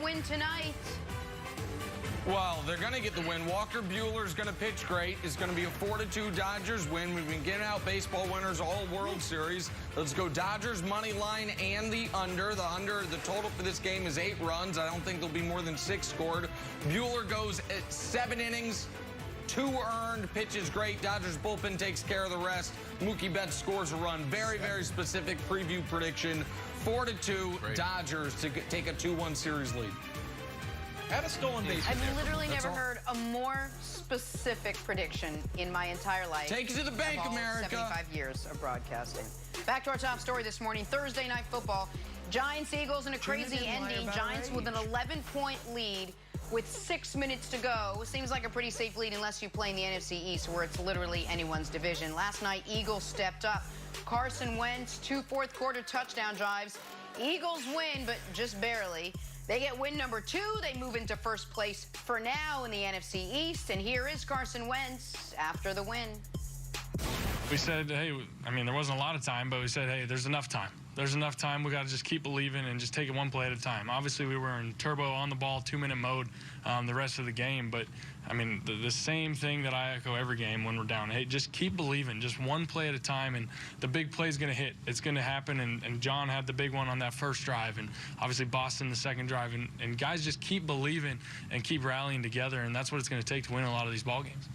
win tonight? Well, they're going to get the win. Walker Buehler's going to pitch great. It's going to be a 4-2 Dodgers win. We've been getting out baseball winners all World Series. Let's go Dodgers money line and the under. The total for this game is 8 runs. I don't think there'll be more than 6 scored. Buehler goes at 7 innings, 2 earned, pitches great. Dodgers bullpen takes care of the rest. Mookie Betts scores a run. Very, very specific preview prediction. 4-2 Dodgers to take a 2-1 series lead. Add a stolen base. I've literally never heard a more specific prediction in my entire life. Take it to the bank, America. 75 years of broadcasting. Back to our top story this morning, Thursday Night Football. Giants, Eagles in a crazy ending. Giants with an 11-point lead with 6 minutes to go. Seems like a pretty safe lead unless you play in the NFC East, where it's literally anyone's division. Last night, Eagles stepped up. Carson Wentz, 2 fourth-quarter touchdown drives. Eagles win, but just barely. They get win number 2. They move into first place for now in the NFC East. And here is Carson Wentz after the win. We said, hey, I mean, there wasn't a lot of time, but we said, hey, there's enough time. There's enough time. We got to just keep believing and just take it one play at a time. Obviously, we were in turbo on the ball, 2-minute mode the rest of the game. But, I mean, the same thing that I echo every game when we're down. Hey, just keep believing, just one play at a time, and the big play is going to hit. It's going to happen, and John had the big one on that first drive, and obviously Boston the second drive. And guys just keep believing and keep rallying together, and that's what it's going to take to win a lot of these ball games.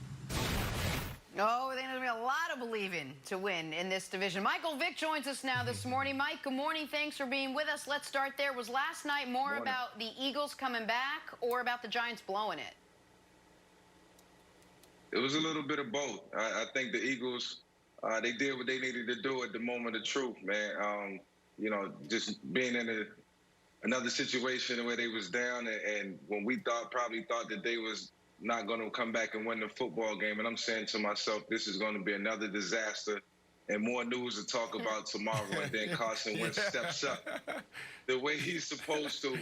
Oh, there's going to be a lot of believing to win in this division. Michael Vick joins us now this morning. Mike, good morning. Thanks for being with us. Let's start there. Was last night more about the Eagles coming back or about the Giants blowing it? It was a little bit of both. I think the Eagles, they did what they needed to do at the moment of truth, man. You know, just being in another situation where they was down, and when we probably thought that they was not going to come back and win the football game. And I'm saying to myself, this is going to be another disaster and more news to talk about tomorrow. And then Carson Wentz steps up the way he's supposed to.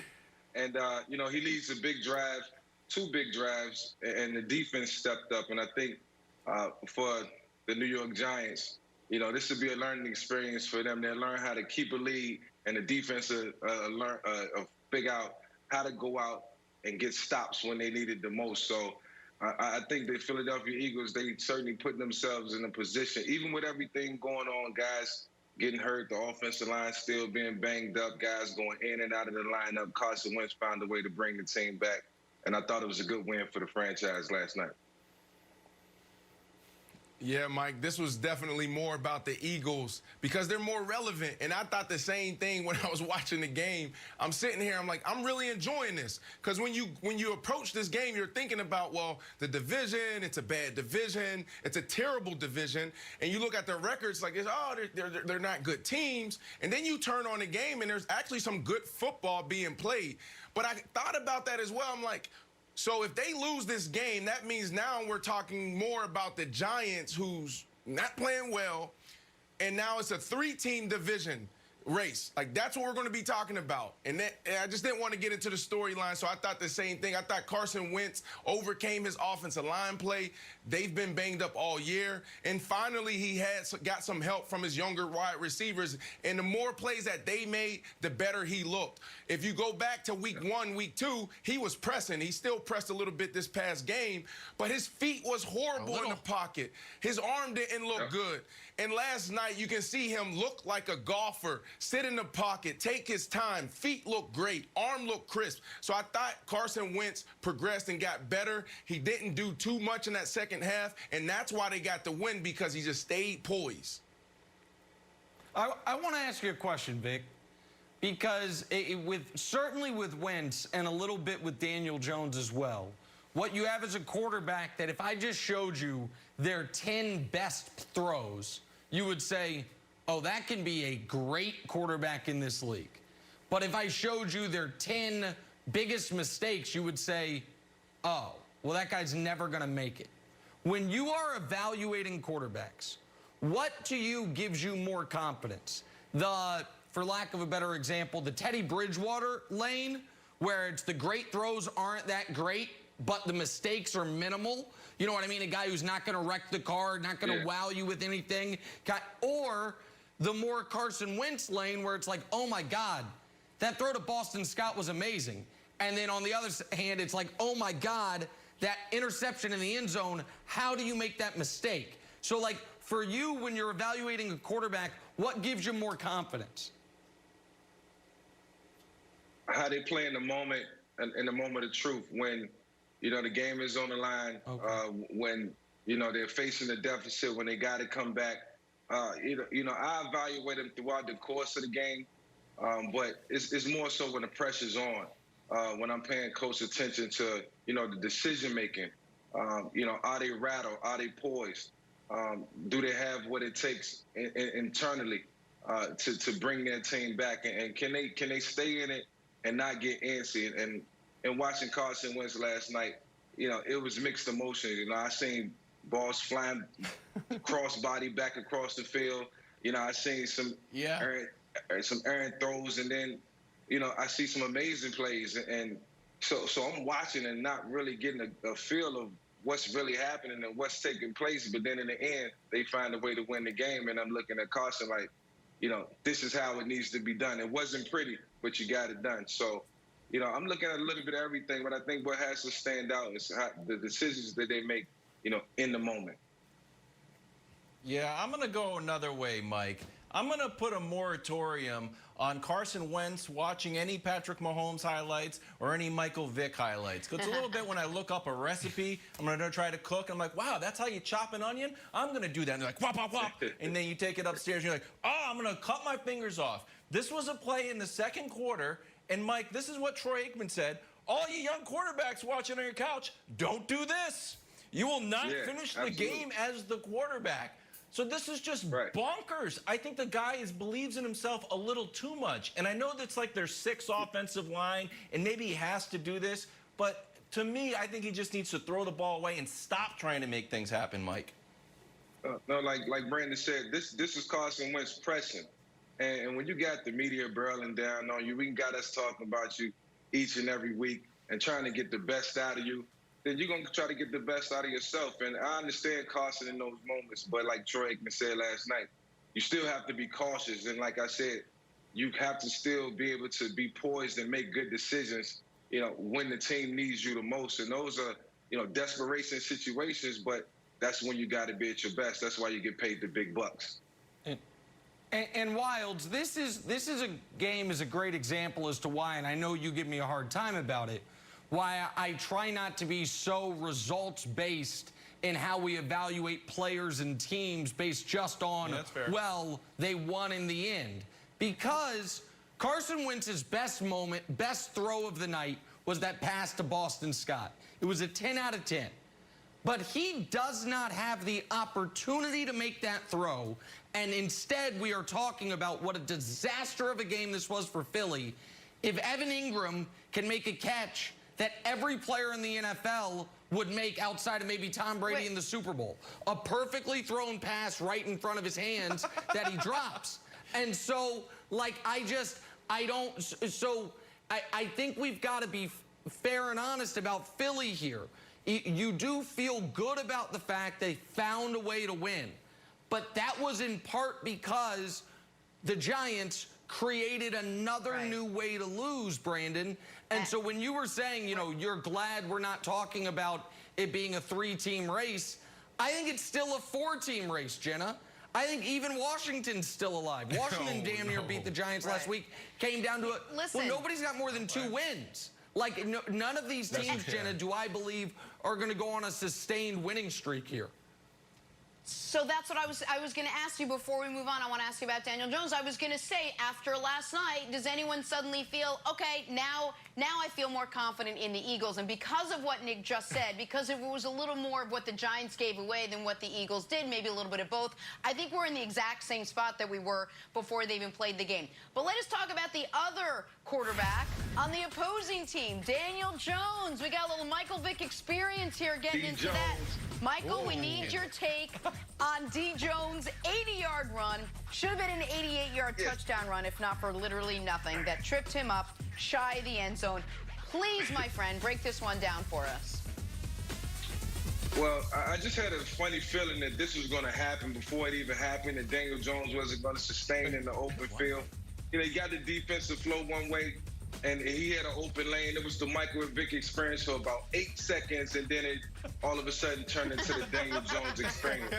And, you know, he leads a big drive, 2 big drives, and the defense stepped up. And I think for the New York Giants, you know, this would be a learning experience for them. They'll learn how to keep a lead, and the defense will figure out how to go out and get stops when they need it the most. So I think the Philadelphia Eagles, they certainly put themselves in a position, even with everything going on, guys getting hurt, the offensive line still being banged up, guys going in and out of the lineup. Carson Wentz found a way to bring the team back, and I thought it was a good win for the franchise last night. Yeah, Mike, this was definitely more about the Eagles because they're more relevant. And I thought the same thing when I was watching the game. I'm sitting here, I'm like, I'm really enjoying this. Because when you approach this game, you're thinking about, well, the division, it's a bad division, it's a terrible division. And you look at their records like, oh, they're not good teams. And then you turn on the game and there's actually some good football being played. But I thought about that as well. I'm like, so if they lose this game, that means now we're talking more about the Giants, who's not playing well, and now it's a 3-team division race. Like, that's what we're going to be talking about. And I just didn't want to get into the storyline, so I thought the same thing. I thought Carson Wentz overcame his offensive line play. They've been banged up all year. And finally, he got some help from his younger wide receivers. And the more plays that they made, the better he looked. If you go back to week 1, week 2, he was pressing. He still pressed a little bit this past game, but his feet was horrible in the pocket. His arm didn't look good. And last night, you can see him look like a golfer, sit in the pocket, take his time. Feet look great. Arm look crisp. So I thought Carson Wentz progressed and got better. He didn't do too much in that second half, and that's why they got the win, because he just stayed poised. I want to ask you a question, Vic, because certainly with Wentz and a little bit with Daniel Jones as well, what you have is a quarterback that if I just showed you their 10 best throws, you would say, oh, that can be a great quarterback in this league. But if I showed you their 10 biggest mistakes, you would say, oh, well, that guy's never going to make it. When you are evaluating quarterbacks, what to you gives you more confidence? For lack of a better example, the Teddy Bridgewater lane, where it's the great throws aren't that great, but the mistakes are minimal. You know what I mean? A guy who's not going to wreck the car, not going to wow you with anything. Or the more Carson Wentz lane where it's like, oh, my God, that throw to Boston Scott was amazing. And then on the other hand, it's like, oh my God, that interception in the end zone, how do you make that mistake? So like for you, when you're evaluating a quarterback, what gives you more confidence? How they play in the moment, in the moment of truth, when, you know, the game is on the line, when, you know, they're facing a deficit, when they got to come back. You know, I evaluate them throughout the course of the game, but it's more so when the pressure's on, when I'm paying close attention to, you know, the decision making. You know, are they rattled? Are they poised? Do they have what it takes internally to bring their team back? And can they stay in it and not get antsy? And watching Carson Wentz last night, you know, it was mixed emotions. You know, I seen balls flying cross body back across the field. You know, I seen some errant throws, and then, you know, I see some amazing plays. And so I'm watching and not really getting a feel of what's really happening and what's taking place. But then in the end, they find a way to win the game. And I'm looking at Carson like, you know, this is how it needs to be done. It wasn't pretty, but you got it done. So, you know, I'm looking at a little bit of everything, but I think what has to stand out is the decisions that they make, you know, in the moment. Yeah, I'm going to go another way, Mike. I'm going to put a moratorium on Carson Wentz watching any Patrick Mahomes highlights or any Michael Vick highlights. Because it's a little bit when I look up a recipe, I'm going to try to cook. I'm like, wow, that's how you chop an onion? I'm going to do that. And they're like, whop, whop, whop. And then you take it upstairs and you're like, oh, I'm going to cut my fingers off. This was a play in the second quarter. And, Mike, this is what Troy Aikman said. All you young quarterbacks watching on your couch, don't do this. You will not finish the game as the quarterback. So this is just bonkers. I think the guy believes in himself a little too much. And I know that's like their sixth offensive line, and maybe he has to do this. But to me, I think he just needs to throw the ball away and stop trying to make things happen, Mike. No, like Brandon said, this is Carson Wentz pressing. And when you got the media barreling down on you, we got us talking about you each and every week and trying to get the best out of you, then you're going to try to get the best out of yourself. And I understand Carson in those moments, but like Troy Aikman said last night, you still have to be cautious. And like I said, you have to still be able to be poised and make good decisions, you know, when the team needs you the most. And those are, you know, desperation situations, but that's when you got to be at your best. That's why you get paid the big bucks. And Wildes, this is a game is a great example as to why, and I know you give me a hard time about it, why I try not to be so results-based in how we evaluate players and teams based just on, well, they won in the end. Because Carson Wentz's best moment, best throw of the night was that pass to Boston Scott. It was a 10 out of 10. But he does not have the opportunity to make that throw. And instead, we are talking about what a disaster of a game this was for Philly. If Evan Ingram can make a catch that every player in the NFL would make outside of maybe Tom Brady in the Super Bowl, a perfectly thrown pass right in front of his hands that he drops. And so, like, I think we've got to be fair and honest about Philly here. You do feel good about the fact they found a way to win. But that was in part because the Giants created another new way to lose, Brandon. And so when you were saying, you know, you're glad we're not talking about it being a 3-team race, I think it's still a 4-team race, Jenna. I think even Washington's still alive. Washington damn near beat the Giants last week. Came down to it. Well, nobody's got more than 2 wins. Like, none of these teams, Jenna, do I believe, are going to go on a sustained winning streak here. So that's what I was going to ask you before we move on. I want to ask you about Daniel Jones. I was going to say, after last night, does anyone suddenly feel, okay, now I feel more confident in the Eagles? And because of what Nick just said, because it was a little more of what the Giants gave away than what the Eagles did, maybe a little bit of both, I think we're in the exact same spot that we were before they even played the game. But let us talk about the other quarterback on the opposing team, Daniel Jones. We got a little Michael Vick experience here getting into that. Michael, we need your take on D. Jones' 80-yard run. Should have been an 88-yard touchdown run, if not for literally nothing, that tripped him up shy of the end zone. Please, my friend, break this one down for us. Well, I just had a funny feeling that this was going to happen before it even happened, that Daniel Jones wasn't going to sustain in the open field. You know, he got the defensive flow one way, and he had an open lane. It was the Michael Vick experience for about 8 seconds, and then it all of a sudden turned into the Daniel Jones experience.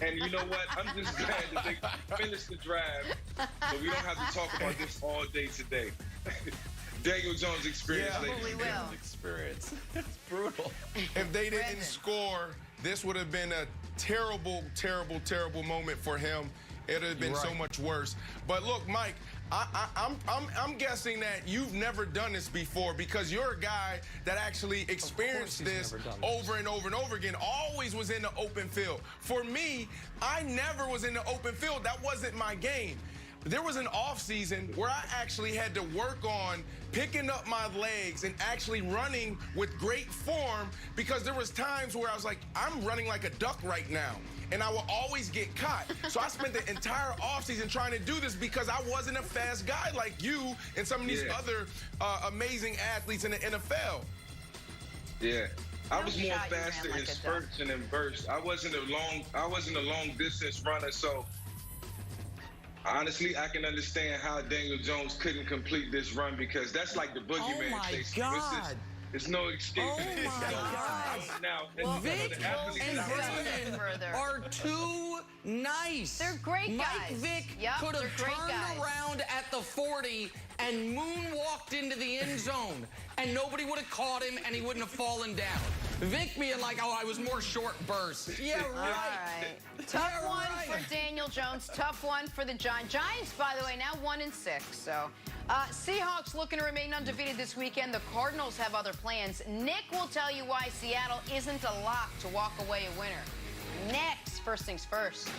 And you know what? I'm just glad that they finished the drive, so we don't have to talk about this all day today. Daniel Jones experience. Yeah, ladies we and will. gentlemen. Experience. It's brutal. If they didn't Brandon. score, this would have been a terrible, terrible, terrible moment for him. It would have been so Right. much worse. But look, Mike, I'm guessing that you've never done this before because you're a guy that actually experienced he's this never done this. over and over and over again. Always was in the open field. For me, I never was in the open field. That wasn't my game. There was an off season where I actually had to work on picking up my legs and actually running with great form because there was times where I was like, I'm running like a duck right now. And I will always get caught. So I spent the entire offseason trying to do this because I wasn't a fast guy like you and some of these Yeah. other amazing athletes in the NFL. Yeah. I was Don't more shot you, man, faster like in a duck. spurts and in bursts. I wasn't a long distance runner, so honestly, I can understand how Daniel Jones couldn't complete this run because that's like the boogeyman. my Casey. God. There's no escaping Oh it. my God. Now, Well, Vic the athletes and out Brandon. there- Further. are too nice. They're great Mike guys. Vick Yep, could they're have great turned guys. around at the 40 and moonwalked into the end zone, and nobody would have caught him, and he wouldn't have fallen down. Vic being like, oh, I was more short burst. Yeah, All right. right. Tough Yeah, one right. for Daniel Jones. Tough one for the Giants. Giants, by the way, now 1-6. So, Seahawks looking to remain undefeated this weekend. The Cardinals have other plans. Nick will tell you why Seattle isn't a lock to walk away a winner. Next, first things first.